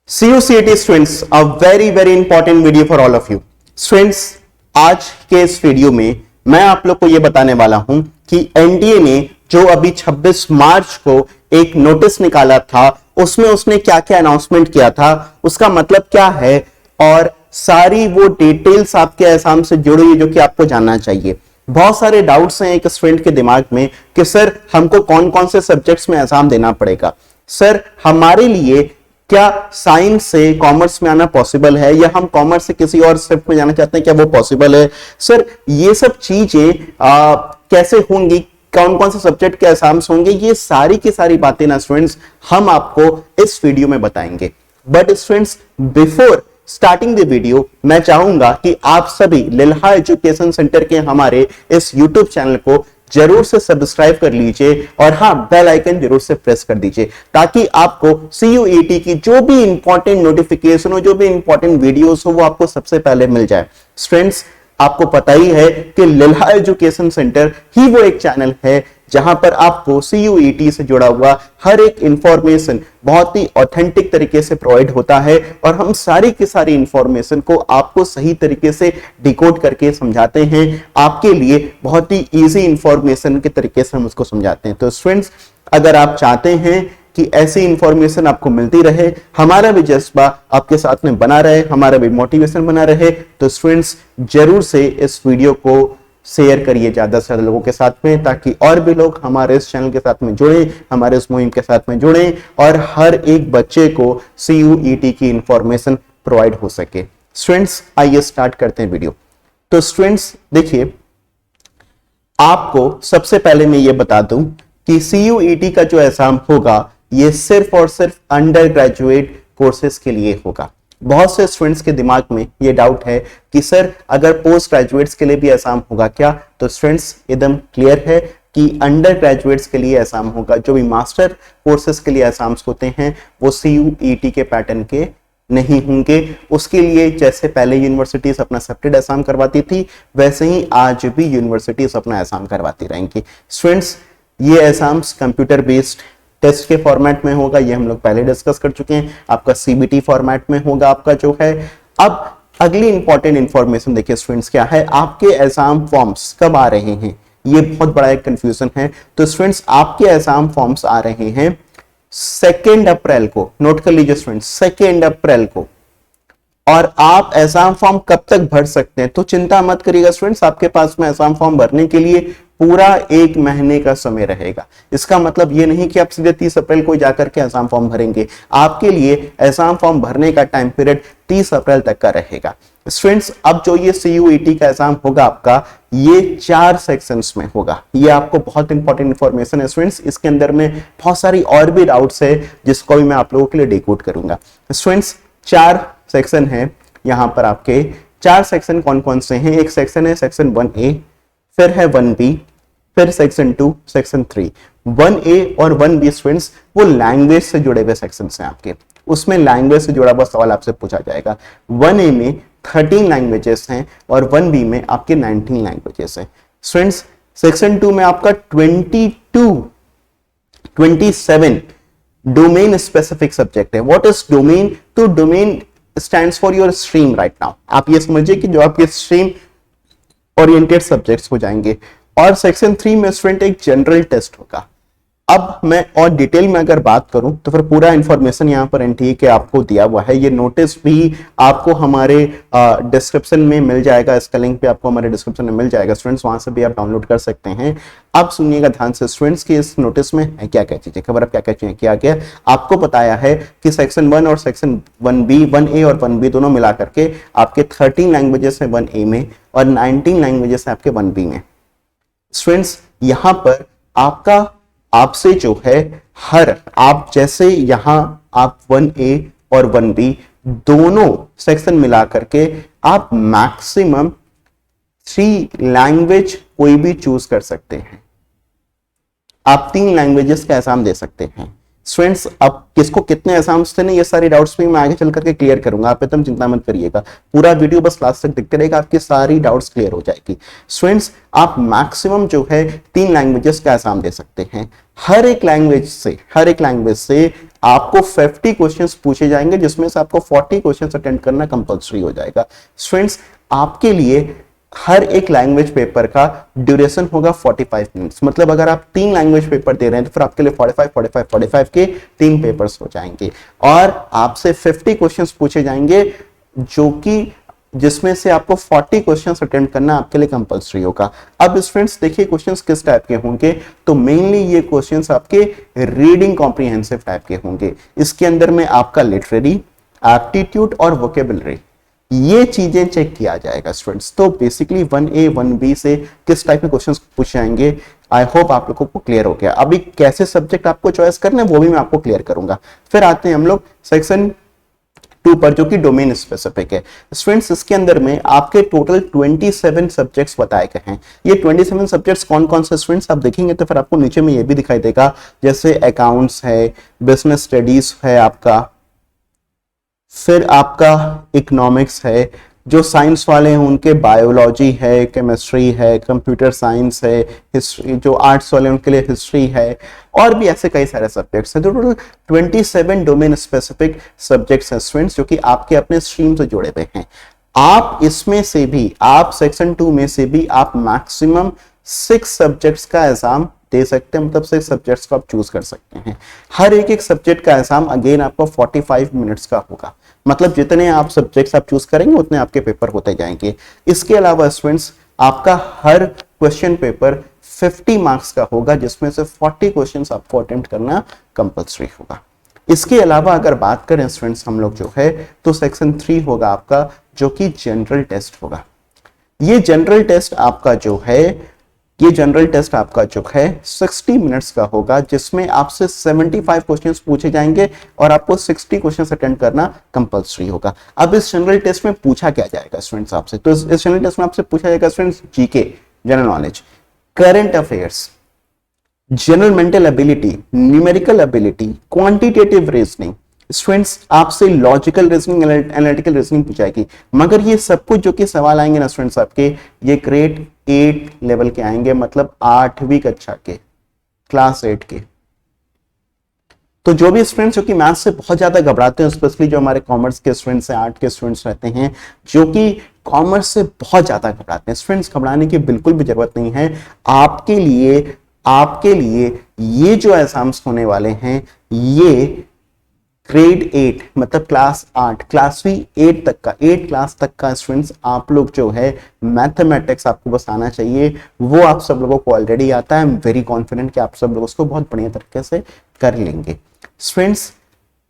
CUCET students, a very important video for all of you. Students, आज के इस video में मैं आप लोग को यह बताने वाला हूं कि एनडीए ने जो अभी 26 मार्च को एक नोटिस निकाला था, उसमें उसने क्या क्या अनाउंसमेंट किया था, उसका मतलब क्या है और सारी वो डिटेल्स आपके एग्जाम से जुड़ी हुई जो कि आपको जानना चाहिए। बहुत सारे डाउट्स हैं एक स्टूडेंट के दिमाग में कि सर हमको कौन कौन से सब्जेक्ट्स में एग्जाम देना पड़ेगा, सर हमारे लिए क्या साइंस से कॉमर्स में आना पॉसिबल है या हम कॉमर्स से किसी और स्ट्रीम में जाना चाहते हैं, क्या वो पॉसिबल है, सर ये सब चीजें कैसे होंगी, कौन कौन से सब्जेक्ट के एग्जाम्स होंगे, ये सारी की सारी बातें ना स्टूडेंट्स हम आपको इस वीडियो में बताएंगे। But students, before starting the video मैं चाहूंगा कि आप सभी लिल्हा एजुकेशन सेंटर के हमारे इस यूट्यूब चैनल को जरूर से सब्सक्राइब कर लीजिए और हाँ बेल आइकन जरूर से प्रेस कर दीजिए ताकि आपको CUET की जो भी इंपॉर्टेंट नोटिफिकेशन हो, जो भी इंपॉर्टेंट वीडियोस हो, वो आपको सबसे पहले मिल जाए। स्टूडेंट्स, आपको पता ही है कि लिल्हा एजुकेशन सेंटर ही वो एक चैनल है जहां पर आपको CUET से जुड़ा हुआ हर एक इंफॉर्मेशन बहुत ही ऑथेंटिक तरीके से प्रोवाइड होता है और हम सारी की सारी इंफॉर्मेशन को आपको सही तरीके से डिकोड करके समझाते हैं। आपके लिए बहुत ही इजी इंफॉर्मेशन के तरीके से हम उसको समझाते हैं। तो स्टूडेंट्स, अगर आप चाहते हैं कि ऐसी इंफॉर्मेशन आपको मिलती रहे, हमारा भी जज्बा आपके साथ में बना रहे, हमारा भी मोटिवेशन बना रहे, तो स्टूडेंट्स जरूर से इस वीडियो को शेयर करिए ज्यादा से ज्यादा लोगों के साथ में ताकि और भी लोग हमारे इस चैनल के साथ में जुड़े, हमारे इस मुहिम के साथ में जुड़े और हर एक बच्चे को CUET की इंफॉर्मेशन प्रोवाइड हो सके। स्टूडेंट्स, आइए स्टार्ट करते हैं वीडियो। तो स्टूडेंट्स देखिए, आपको सबसे पहले मैं ये बता दूं कि CUET का जो एग्जाम होगा ये सिर्फ और सिर्फ अंडर ग्रेजुएट कोर्सेज के लिए होगा। बहुत से स्टूडेंट्स के दिमाग में ये डाउट है कि सर अगर पोस्ट ग्रेजुएट्स के लिए भी एग्जाम होगा क्या? तो स्टूडेंट्स एकदम क्लियर है कि अंडर ग्रेजुएट्स के लिए एग्जाम होगा। जो भी मास्टर कोर्सेज के लिए एग्जाम्स होते हैं वो CUET के पैटर्न के नहीं होंगे। उसके लिए जैसे पहले यूनिवर्सिटीज अपना सेपरेट एग्जाम करवाती थी, वैसे ही आज भी यूनिवर्सिटीज अपना एग्जाम करवाती रहेंगी। स्टूडेंट्स, ये एग्जाम्स कंप्यूटर बेस्ड टेस्ट के फॉर्मेट में होगा, ये हम लोग पहले डिस्कस कर चुके हैं। आपका CBT फॉर्मेट में होगा आपका जो है। अब अगली इंपॉर्टेंट इंफॉर्मेशन देखिए स्टूडेंट्स, क्या है, आपके एग्जाम फॉर्म्स कब आ रहे हैं, ये बहुत बड़ा एक कंफ्यूजन है। तो स्टूडेंट्स, आपके एग्जाम फॉर्म्स आ रहे हैं 2 अप्रैल को। नोट कर लीजिए स्टूडेंट्स, 2 अप्रैल को। और आप एग्जाम फॉर्म कब तक भर सकते हैं, तो चिंता मत करिएगा स्टूडेंट्स, आपके पास में एग्जाम फॉर्म भरने के लिए पूरा 1 महीने का समय रहेगा। इसका मतलब ये नहीं कि आप सीधे 30 अप्रैल को जाकर के एग्जाम फॉर्म भरेंगे। आपके लिए एग्जाम फॉर्म भरने का टाइम पीरियड 30 अप्रैल तक का रहेगा। स्टूडेंट्स, अब जो ये CUET का एग्जाम होगा आपका, ये 4 सेक्शंस में होगा। ये आपको बहुत इंपॉर्टेंट इंफॉर्मेशन है स्टूडेंट्स। इसके अंदर में बहुत सारी और भी डाउट्स है जिसको भी मैं आप लोगों के लिए डिकोड करूंगा। स्टूडेंट्स, 4 सेक्शन है यहाँ पर आपके। 4 सेक्शन कौन कौन से हैं? एक सेक्शन है सेक्शन 1A, फिर है 1B, फिर सेक्शन 2, सेक्शन 3। 1A और 1B स्टूडेंट्स वो लैंग्वेज से जुड़े हुए सेक्शंस हैं आपके। उसमें लैंग्वेज से जुड़ा हुआ सवाल आपसे पूछा जाएगा। 1A में 13 लैंग्वेजेस हैं और 1B में आपके 19 लैंग्वेजेस हैं। स्टूडेंट्स, सेक्शन 2 में आपका 27 डोमेन स्पेसिफिक सब्जेक्ट है। What is domain? तो domain stands for your stream right now. आप ये समझिए कि जो आपके स्ट्रीम ओरिएंटेड सब्जेक्ट्स हो जाएंगे। और सेक्शन 3 में स्टूडेंट एक जनरल टेस्ट होगा। अब मैं और डिटेल में अगर बात करूं तो फिर पूरा इंफॉर्मेशन यहाँ पर एनटीए के आपको दिया हुआ है। ये नोटिस भी आपको हमारे डिस्क्रिप्शन में मिल जाएगा, इसका लिंक भी आपको हमारे डिस्क्रिप्शन में मिल जाएगा स्टूडेंट्स, वहां से भी आप डाउनलोड कर सकते हैं। अब सुनिएगा ध्यान से स्टूडेंट्स की इस नोटिस में है क्या क्या चीजें, खबर अब क्या क्या चीजें किया गया। आपको बताया है कि सेक्शन 1 और सेक्शन 1B, 1A और 1B दोनों मिला करके आपके 13 लैंग्वेजेस है 1A में और 19 लैंग्वेजेस है आपके 1B में। स्टूडेंट्स, यहां पर आपका आपसे जो है आप जैसे यहां आप 1A और 1B दोनों सेक्शन मिला करके आप मैक्सिमम 3 लैंग्वेज कोई भी चूज कर सकते हैं। आप 3 लैंग्वेजेस का एग्जाम दे सकते हैं। स्टूडेंट्स, अब किसको कितने एग्जाम्स थे ना, ये सारी डाउट्स भी मैं आगे चल करके क्लियर करूंगा। आप एकदम चिंता मत करिएगा, पूरा वीडियो बस लास्ट तक देखते रहेगा, आपकी सारी डाउट्स क्लियर हो जाएगी। स्टूडेंट्स, आप मैक्सिमम जो है 3 लैंग्वेजेस का एग्जाम दे सकते हैं। हर एक लैंग्वेज से आपको 50 क्वेश्चंस पूछे जाएंगे, जिसमें से आपको 40 क्वेश्चंस अटेंड करना कंपलसरी हो जाएगा। स्टूडेंट्स, आपके लिए हर एक लैंग्वेज पेपर का ड्यूरेशन होगा 45 मिनट्स। मतलब अगर आप 3 लैंग्वेज पेपर दे रहे हैं तो फिर आपके लिए 45 के 3 पेपर्स हो जाएंगे, और आपसे 50 क्वेश्चंस पूछे जाएंगे, जो कि जिसमें से आपको 40 क्वेश्चंस अटेंड करना आपके लिए कंपलसरी होगा। अब स्टूडेंट्स देखिए क्वेश्चंस किस टाइप के होंगे, तो मेनली ये क्वेश्चंस आपके रीडिंग कॉम्प्रिहेंसिव टाइप के होंगे। इसके अंदर में आपका लिटरेरी, एप्टीट्यूड और वोकेबुलरी, ये चीजें चेक किया जाएगा स्टूडेंट्स। तो बेसिकली 1A 1B से किस टाइप के क्वेश्चंस पूछे जाएंगे, आई होप आप लोगों को क्लियर हो गया। अभी कैसे सब्जेक्ट आपको चॉइस करना है वो भी मैं आपको क्लियर करूंगा। फिर आते हैं हम लोग सेक्शन 2 पर, जो कि डोमेन स्पेसिफिक है। स्टूडेंट्स, इसके अंदर में आपके टोटल 27 सब्जेक्ट्स बताए गए हैं। ये 27 सब्जेक्ट्स कौन कौन से स्टूडेंट्स आप देखेंगे तो फिर आपको नीचे में ये भी दिखाई देगा, जैसे अकाउंट्स है, बिजनेस स्टडीज है आपका, फिर आपका इकोनॉमिक्स है, जो साइंस वाले हैं उनके बायोलॉजी है, केमिस्ट्री है, कंप्यूटर साइंस है, हिस्ट्री, जो आर्ट्स वाले हैं उनके लिए हिस्ट्री है, और भी ऐसे कई सारे सब्जेक्ट्स हैं। तो टोटल 27 डोमेन स्पेसिफिक सब्जेक्ट्स हैं स्टूडेंट्स, जो कि आपके अपने स्ट्रीम से जुड़े हुए हैं। आप इसमें से भी, आप सेक्शन 2 में से भी आप मैक्सिमम 6 सब्जेक्ट्स का एग्जाम दे सकते हैं, मतलब 6 सब्जेक्ट्स को आप चूज कर सकते हैं। हर एक सब्जेक्ट का एग्जाम अगेन आपको 45 मिनट्स का होगा, मतलब जितने आप सब्जेक्ट्स आप चूज करेंगे उतने आपके पेपर होते जाएंगे। इसके अलावा स्टूडेंट्स, आपका हर क्वेश्चन पेपर 50 मार्क्स का होगा, जिसमें से 40 क्वेश्चंस आपको अटेम्प्ट करना कंपलसरी होगा। इसके अलावा अगर बात करें स्टूडेंट्स हम लोग जो है, तो सेक्शन 3 होगा आपका, जो कि जनरल टेस्ट होगा। ये जनरल टेस्ट आपका जो है, ये जनरल टेस्ट आपका जो है 60 मिनट्स का होगा, जिसमें आपसे 75 क्वेश्चंस पूछे जाएंगे और आपको 60 क्वेश्चंस अटेंड करना कंपलसरी होगा। अब इस जनरल टेस्ट में पूछा क्या जाएगा स्टूडेंट्स आपसे, तो इस जनरल टेस्ट में आपसे पूछा जाएगा students GK, general knowledge, current affairs, general mental ability, numerical ability, quantitative reasoning. Students, आपसे लॉजिकल रीजनिंग, एनालिटिकल रीजनिंग पूछाएगी, मगर ये सब कुछ जो कि सवाल आएंगे ना स्टूडेंट्स आपके, ये ग्रेड 8 लेवल के आएंगे, मतलब 8वीं कक्षा के, क्लास 8 के। तो जो भी स्टूडेंट्स जो कि मैथ्स से बहुत ज्यादा घबराते हैं, स्पेशली जो हमारे कॉमर्स के स्टूडेंट्स हैं, आर्ट के स्टूडेंट्स रहते हैं, जो कि कॉमर्स से बहुत ज्यादा घबराते हैं, स्टूडेंट्स घबराने की बिल्कुल भी जरूरत नहीं है। आपके लिए ये जो एग्जाम्स होने वाले हैं, ये ग्रेड 8 मतलब क्लास 8, क्लासवी 8 तक का, 8 क्लास तक का स्टूडेंट्स आप लोग जो है, मैथमेटिक्स आपको बस आना चाहिए, वो आप सब लोगों को ऑलरेडी आता है। आई एम वेरी कॉन्फिडेंट कि आप सब लोग उसको बहुत बढ़िया तरीके से कर लेंगे। स्टूडेंट्स,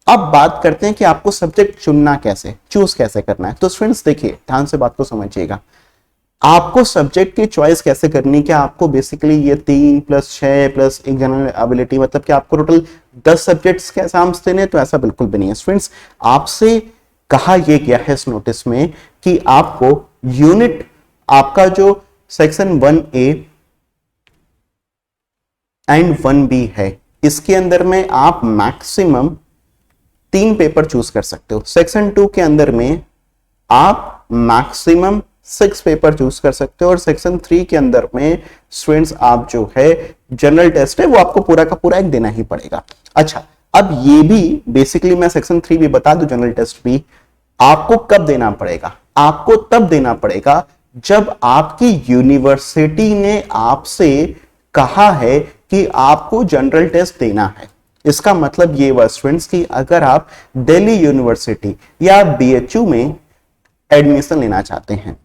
अब बात करते हैं कि आपको सब्जेक्ट चुनना कैसे, चूज कैसे करना है। तो स्टूडेंट्स देखिए, ध्यान से बात को समझिएगा, आपको सब्जेक्ट की चॉइस कैसे करनी, क्या आपको बेसिकली ये 3 + 6 + एक जनरल एबिलिटी, मतलब कि आपको टोटल 10 सब्जेक्ट्स के एग्जाम्स देने, तो ऐसा बिल्कुल भी नहीं है स्टूडेंट्स। आपसे कहा यह गया है इस नोटिस में कि आपको यूनिट, आपका जो सेक्शन 1A एंड 1B है, इसके अंदर में आप मैक्सिमम 3 पेपर चूज कर सकते हो। सेक्शन 2 के अंदर में आप मैक्सिमम 6 पेपर चूज कर सकते हो, और सेक्शन 3 के अंदर में स्टूडेंट्स आप जो है जनरल टेस्ट है वो आपको पूरा का पूरा एक देना ही पड़ेगा। अच्छा, अब ये भी बेसिकली मैं सेक्शन 3 भी बता दूं, जनरल टेस्ट भी आपको कब देना पड़ेगा, आपको तब देना पड़ेगा जब आपकी यूनिवर्सिटी ने आपसे कहा है कि आपको जनरल टेस्ट देना है। इसका मतलब ये हुआ स्टूडेंट्स कि अगर आप दिल्ली यूनिवर्सिटी या BHU में एडमिशन लेना चाहते हैं,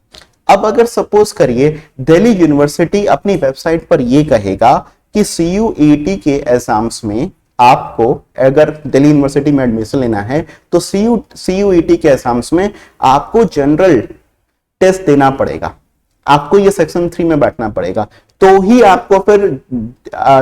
अब अगर सपोज करिए दिल्ली यूनिवर्सिटी अपनी वेबसाइट पर यह कहेगा कि CUET के एग्जाम्स में आपको, अगर दिल्ली यूनिवर्सिटी में एडमिशन लेना है तो CUET के एग्जाम्स में आपको जनरल टेस्ट देना पड़ेगा, आपको ये सेक्शन 3 में बैठना पड़ेगा, तो ही आपको फिर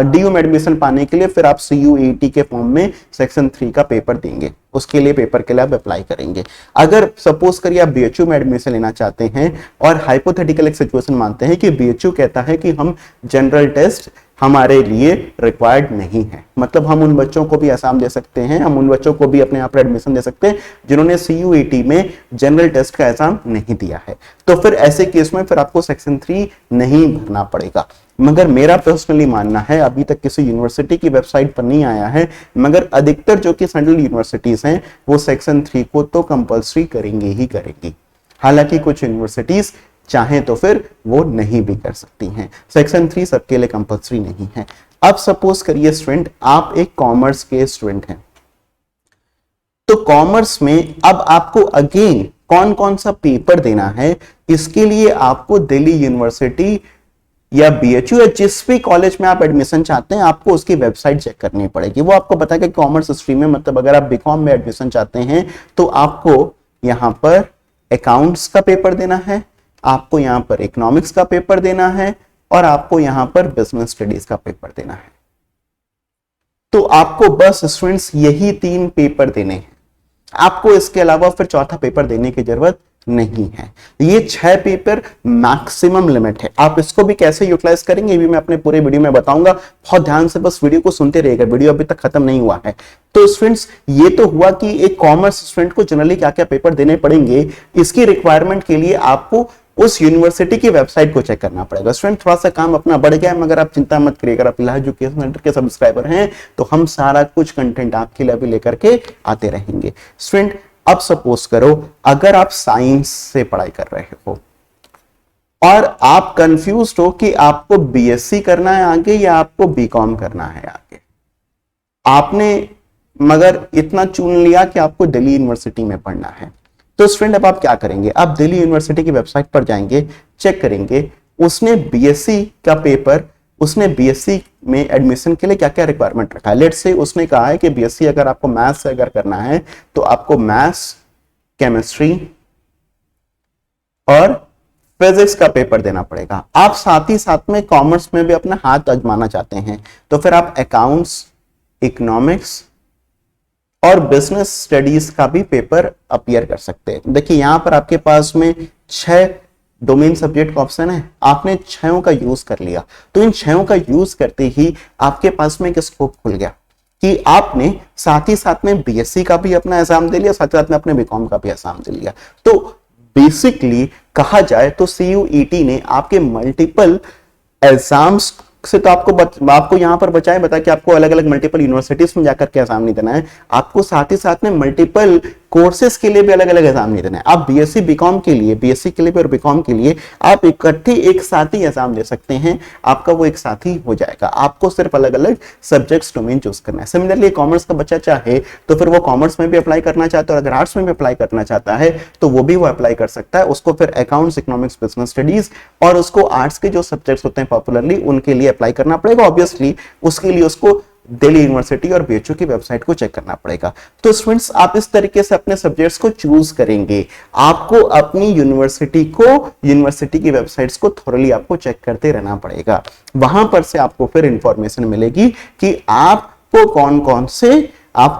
DU में एडमिशन पाने के लिए फिर आप CUET के फॉर्म में सेक्शन 3 का पेपर देंगे, उसके लिए पेपर के लिए आप अप्लाई करेंगे। अगर सपोज करिए आप BHU में एडमिशन लेना चाहते हैं और हाइपोथेटिकल एक सिचुएशन मानते हैं कि BHU कहता है कि हम जनरल टेस्ट हमारे लिए रिक्वायर्ड नहीं है। मतलब हम उन बच्चों को भी एग्जाम दे सकते हैं, हम उन बच्चों को भी अपने यहाँ पर एडमिशन दे सकते हैं जिन्होंने CUET में जनरल टेस्ट का एग्जाम नहीं दिया है। तो फिर ऐसे केस में फिर आपको सेक्शन 3 नहीं भरना पड़ेगा। मगर मेरा पर्सनली मानना है, अभी तक किसी यूनिवर्सिटी की वेबसाइट पर नहीं आया है, मगर अधिकतर जो कि सेंट्रल यूनिवर्सिटीज हैं वो सेक्शन 3 को तो कंपल्सरी करेंगे ही करेंगी। हालांकि कुछ यूनिवर्सिटीज चाहें तो फिर वो नहीं भी कर सकती हैं। सेक्शन 3 सबके लिए कंपल्सरी नहीं है। अब सपोज करिए स्टूडेंट, आप एक कॉमर्स के स्टूडेंट हैं, तो कॉमर्स में अब आपको अगेन कौन कौन सा पेपर देना है, इसके लिए आपको दिल्ली यूनिवर्सिटी या BHU या जिस भी कॉलेज में आप एडमिशन चाहते हैं आपको उसकी वेबसाइट चेक करनी पड़ेगी। वो आपको बताएगा कि कॉमर्स स्ट्रीम में, मतलब अगर आप BCom में एडमिशन चाहते हैं तो आपको यहां पर अकाउंट्स का पेपर देना है, आपको यहां पर इकोनॉमिक्स का पेपर देना है और आपको यहां पर बिजनेस स्टडीज का पेपर देना है। तो आपको बस स्टूडेंट्स यही 3 पेपर देने हैं, आपको इसके अलावा फिर चौथा पेपर देने की जरूरत नहीं है। ये 6 पेपर मैक्सिमम लिमिट है। आप इसको भी कैसे यूटिलाइज करेंगे ये भी मैं अपने पूरे वीडियो में बताऊंगा। बहुत ध्यान से बस वीडियो को सुनते रहिएगा, वीडियो अभी तक खत्म नहीं हुआ है। तो स्टूडेंट्स ये तो हुआ कि एक कॉमर्स स्टूडेंट को जनरली क्या क्या पेपर देने पड़ेंगे। इसकी रिक्वायरमेंट के लिए आपको उस यूनिवर्सिटी की वेबसाइट को चेक करना पड़ेगा। स्टूडेंट थोड़ा सा काम अपना बढ़ गया है, मगर आप चिंता मत करिएगा, आप इलाहा एजुकेशन सेंटर के सब्सक्राइबर हैं तो हम सारा कुछ कंटेंट आपके लिए अभी लेकर के आते रहेंगे। स्टूडेंट अब सपोज करो अगर आप साइंस से पढ़ाई कर रहे हो और आप कंफ्यूज हो कि आपको BSc करना है आगे या आपको BCom करना है आगे, आपने मगर इतना चुन लिया कि आपको दिल्ली यूनिवर्सिटी में पढ़ना है, तो स्टूडेंट अब आप क्या करेंगे, आप दिल्ली यूनिवर्सिटी की वेबसाइट पर जाएंगे, चेक करेंगे उसने BSc का पेपर, उसने BSc में एडमिशन के लिए क्या क्या रिक्वायरमेंट रखा है। लेट्स से उसने कहा है कि BSc अगर आपको मैथ्स से अगर करना है तो आपको मैथ्स, केमिस्ट्री और फिजिक्स का पेपर देना पड़ेगा। आप साथ ही साथ में कॉमर्स में भी अपना हाथ आजमाना चाहते हैं तो फिर आप अकाउंट्स, इकोनॉमिक्स और बिजनेस स्टडीज का भी पेपर अपीयर कर सकते हैं। देखिए यहां पर आपके पास में 6 डोमेन सब्जेक्ट का ऑप्शन है, आपने 6 का यूज कर लिया, तो इन 6 का यूज करते ही आपके पास में एक स्कोप खुल गया कि आपने साथ ही साथ में BSc का भी अपना एग्जाम दे लिया, साथ ही साथ में अपने BCom का भी एग्जाम दे लिया। तो बेसिकली कहा जाए तो CUET ने आपके मल्टीपल एग्जाम्स से तो आपको यहां पर बता कि आपको अलग अलग मल्टीपल यूनिवर्सिटीज में जाकर के एग्जाम नहीं देना है, आपको साथ ही साथ में मल्टीपल कोर्सेज के लिए भी अलग अलग एग्जाम नहीं देना है। आप BSc BCom के लिए, BSc के लिए और BCom के लिए आप इकट्ठे एक साथ ही एग्जाम दे सकते हैं, आपका वो एक साथ ही हो जाएगा। आपको सिर्फ अलग अलग सब्जेक्ट्स डोमेन चूज करना है। सिमिलरली कॉमर्स का बच्चा चाहे तो फिर वो कॉमर्स में भी अप्लाई करना चाहता है और अगर आर्ट्स में भी अप्लाई करना चाहता है तो वो भी वो अप्लाई कर सकता है। उसको फिर अकाउंट्स, इकोनॉमिक्स, बिजनेस स्टडीज और उसको आर्ट्स के जो सब्जेक्ट्स होते हैं पॉपुलरली उनके लिए अप्लाई करना पड़ेगा। ऑब्वियसली उसके लिए उसको दिल्ली यूनिवर्सिटी और BHU की वेबसाइट को चेक करना पड़ेगा। तो स्टूडेंट्स आप इस तरीके से अपने सब्जेक्ट्स को चूज करेंगे। आपको अपनी यूनिवर्सिटी की वेबसाइट्स को थोरली आपको चेक करते रहना पड़ेगा। वहां पर से आपको फिर इंफॉर्मेशन मिलेगी कि आपको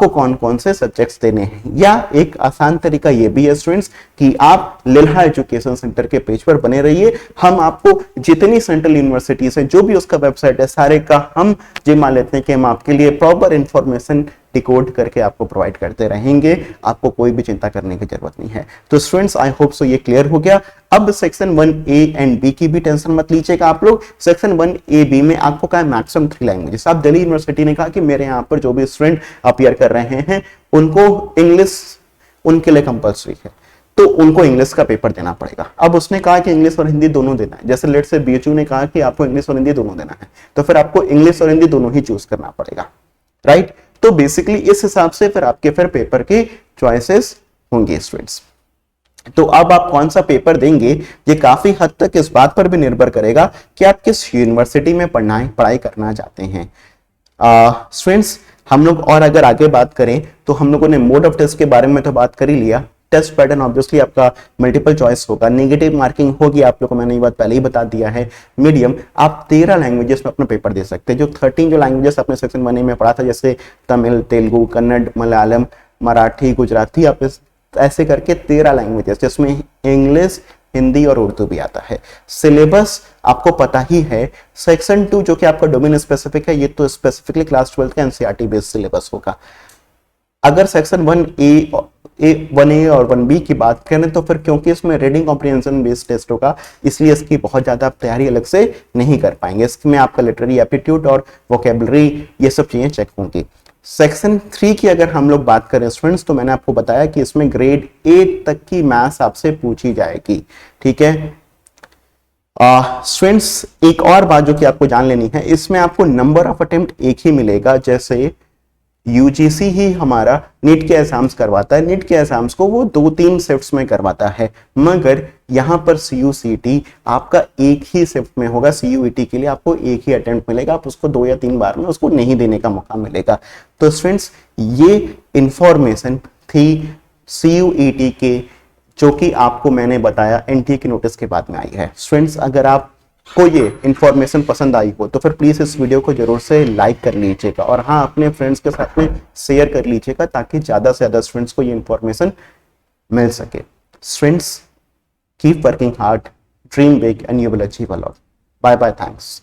कौन कौन से सब्जेक्ट्स देने हैं। या एक आसान तरीका यह भी है स्टूडेंट्स कि आप लिल्हा एजुकेशन सेंटर के पेज पर बने रहिए। हम आपको जितनी सेंट्रल यूनिवर्सिटीज है, जो भी उसका वेबसाइट है, सारे का हम जिम्मा लेते हैं कि हम आपके लिए प्रॉपर इंफॉर्मेशन डिकोड करके आपको प्रोवाइड करते रहेंगे। आपको कोई भी चिंता करने की जरूरत नहीं है। तो स्टूडेंट्स आई होप सो ये क्लियर हो गया। अब सेक्शन 1A एंड B की भी टेंशन मत लीजिएगा आप लोग। सेक्शन 1AB में आपको क्या है, मैक्सिमम 3 लैंग्वेजेस। आप दिल्ली यूनिवर्सिटी ने कहा कि मेरे यहाँ पर जो भी स्टूडेंट अपीयर कर रहे हैं उनको इंग्लिश उनके लिए कंपल्सरी है, तो उनको इंग्लिश का पेपर देना पड़ेगा। अब उसने कहा कि इंग्लिश और हिंदी दोनों देना है, जैसे लेट से BHU ने कहा कि आपको इंग्लिश और हिंदी दोनों देना है, तो फिर आपको इंग्लिश और हिंदी दोनों ही चूज करना पड़ेगा, राइट। तो बेसिकली इस हिसाब से फिर आपके पेपर के चॉइसेस होंगे स्टूडेंट्स। तो अब आप कौन सा पेपर देंगे ये काफी हद तक इस बात पर भी निर्भर करेगा कि आप किस यूनिवर्सिटी में पढ़ाई करना चाहते हैं। स्टूडेंट्स हम लोग और अगर आगे बात करें तो हम लोगों ने मोड ऑफ टेस्ट के बारे में तो बात कर ही लिया। टेस्ट पैटर्न ऑब्वियसली आपका मल्टीपल चॉइस होगा, नेगेटिव मार्किंग होगी, आप लोगों को मैंने ये बात पहले ही बता दिया है। मीडियम आप 13 लैंग्वेजेस में अपना पेपर दे सकते हैं। जो 13 जो लैंग्वेजेस आपने सेक्शन 1 में पढ़ा था, जैसे तमिल, तेलुगु, कन्नड़, मलयालम, मराठी, गुजराती, आप ऐसे करके 13 लैंग्वेजेस जिसमें इंग्लिश, हिंदी और उर्दू भी आता है। सिलेबस आपको पता ही है, सेक्शन 2 जो कि आपका डोमेन स्पेसिफिक है, ये तो स्पेसिफिकली क्लास 12 का एनसीईआरटी बेस्ड सिलेबस होगा। अगर सेक्शन 1A और 1B की बात करें तो फिर क्योंकि इसमें रीडिंग कॉम्प्रिहेंशन बेस्ड टेस्ट होगा, इसलिए इसकी बहुत ज्यादा आप तैयारी अलग से नहीं कर पाएंगे। इसमें आपका लिटरेरी एप्टीट्यूड और वोकेबलरी ये सब चीजें चेक होंगी। सेक्शन 3 की अगर हम लोग बात करें स्टूडेंट्स, तो मैंने आपको बताया कि इसमें ग्रेड 8 तक की मैथ्स आपसे पूछी जाएगी, ठीक है। स्टूडेंट्स एक और बात जो कि आपको जान लेनी है, इसमें आपको नंबर ऑफ अटेम्प्ट एक ही मिलेगा, जैसे यूजीसी ही हमारा नीट के एग्जाम्स करवाता है। नीट के एग्जाम्स को वो 2-3 शिफ्ट्स में करवाता है, मगर यहां पर सीयूसीटी आपका एक ही शिफ्ट में होगा। सीयूईटी के लिए आपको एक ही अटेम्प्ट मिलेगा, आप उसको 2 या 3 बार में उसको नहीं देने का मौका मिलेगा। तो स्टूडेंट्स ये इंफॉर्मेशन थी सीयूईटी के, जो कि आपको मैंने बताया एनटीए के नोटिस के बाद में आई है। स्टूडेंट्स अगर आप को ये इंफॉर्मेशन पसंद आई हो तो फिर प्लीज इस वीडियो को जरूर से लाइक कर लीजिएगा, और हाँ अपने फ्रेंड्स के साथ में शेयर कर लीजिएगा, ताकि ज्यादा से ज्यादा स्टूडेंट्स को ये इंफॉर्मेशन मिल सके। Students keep working hard, dream big and you will achieve a lot. Bye bye, thanks.